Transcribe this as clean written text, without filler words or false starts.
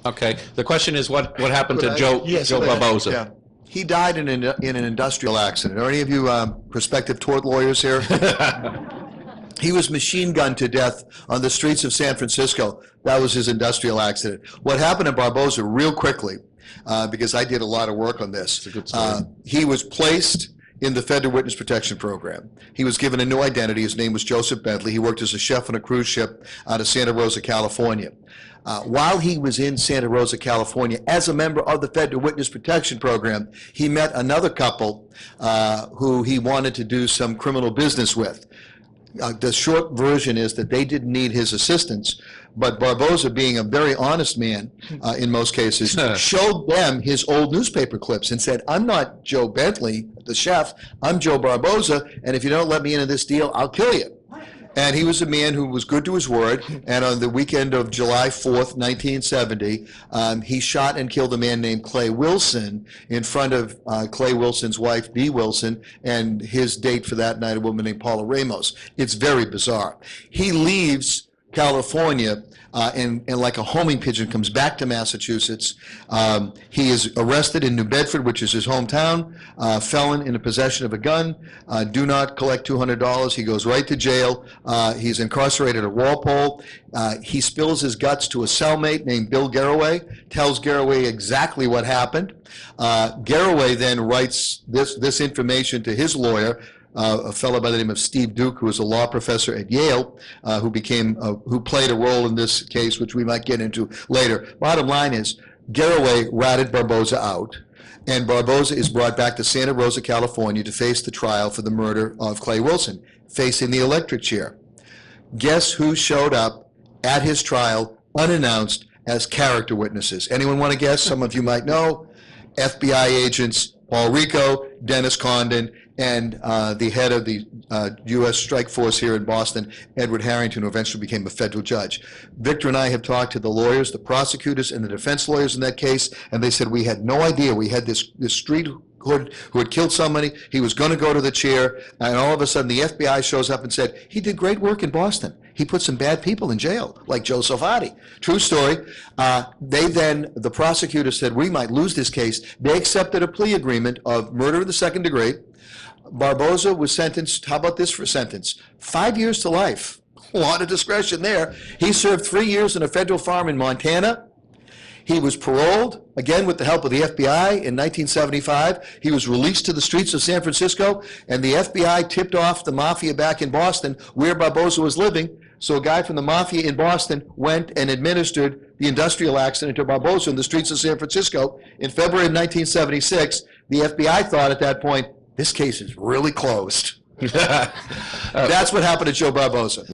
Okay. The question is, what happened to Joe Barboza? Yeah. He died in an industrial accident. Are any of you prospective tort lawyers here? He was machine gunned to death on the streets of San Francisco. That was his industrial accident. What happened to Barboza, real quickly, because I did a lot of work on this, he was placed in the Federal Witness Protection Program. He was given a new identity. His name was Joseph Bentley. He worked as a chef on a cruise ship out of Santa Rosa, California. While he was in Santa Rosa, California, as a member of the Federal Witness Protection Program, he met another couple who he wanted to do some criminal business with. The short version is that they didn't need his assistance, but Barboza, being a very honest man in most cases, showed them his old newspaper clips and said, "I'm not Joe Bentley, the chef, I'm Joe Barboza, and if you don't let me into this deal, I'll kill you." And he was a man who was good to his word, and on the weekend of July 4th, 1970, he shot and killed a man named Clay Wilson in front of Clay Wilson's wife, Dee Wilson, and his date for that night, a woman named Paula Ramos. It's very bizarre. He leaves California and like a homing pigeon comes back to Massachusetts. He is arrested in New Bedford, which is his hometown, felon in the possession of a gun, do not collect $200. He goes right to jail. He's incarcerated at Walpole. He spills his guts to a cellmate named Bill Garraway, tells Garraway exactly what happened. Garraway then writes this information to his lawyer, a fellow by the name of Steve Duke, who was a law professor at Yale, who played a role in this case, which we might get into later. Bottom line is, Garraway ratted Barboza out, and Barboza is brought back to Santa Rosa, California, to face the trial for the murder of Clay Wilson, facing the electric chair. Guess who showed up at his trial unannounced as character witnesses? Anyone want to guess? Some of you might know. FBI agents Paul Rico, Dennis Condon, and the head of the U.S. Strike Force here in Boston, Edward Harrington, who eventually became a federal judge. Victor and I have talked to the lawyers, the prosecutors, and the defense lawyers in that case, and they said, we had no idea. We had this street hood who had killed somebody. He was going to go to the chair, and all of a sudden the FBI shows up and said, he did great work in Boston. He put some bad people in jail, like Joe Salvati. True story. The prosecutor said, we might lose this case. They accepted a plea agreement of murder in the second degree. Barboza was sentenced, how about this for a sentence? 5 years to life. A lot of discretion there. He served 3 years in a federal farm in Montana. He was paroled, again with the help of the FBI, in 1975. He was released to the streets of San Francisco, and the FBI tipped off the mafia back in Boston where Barboza was living. So a guy from the mafia in Boston went and administered the industrial accident to Barboza in the streets of San Francisco. In February of 1976, the FBI thought at that point, this case is really closed. That's what happened to Joe Barboza.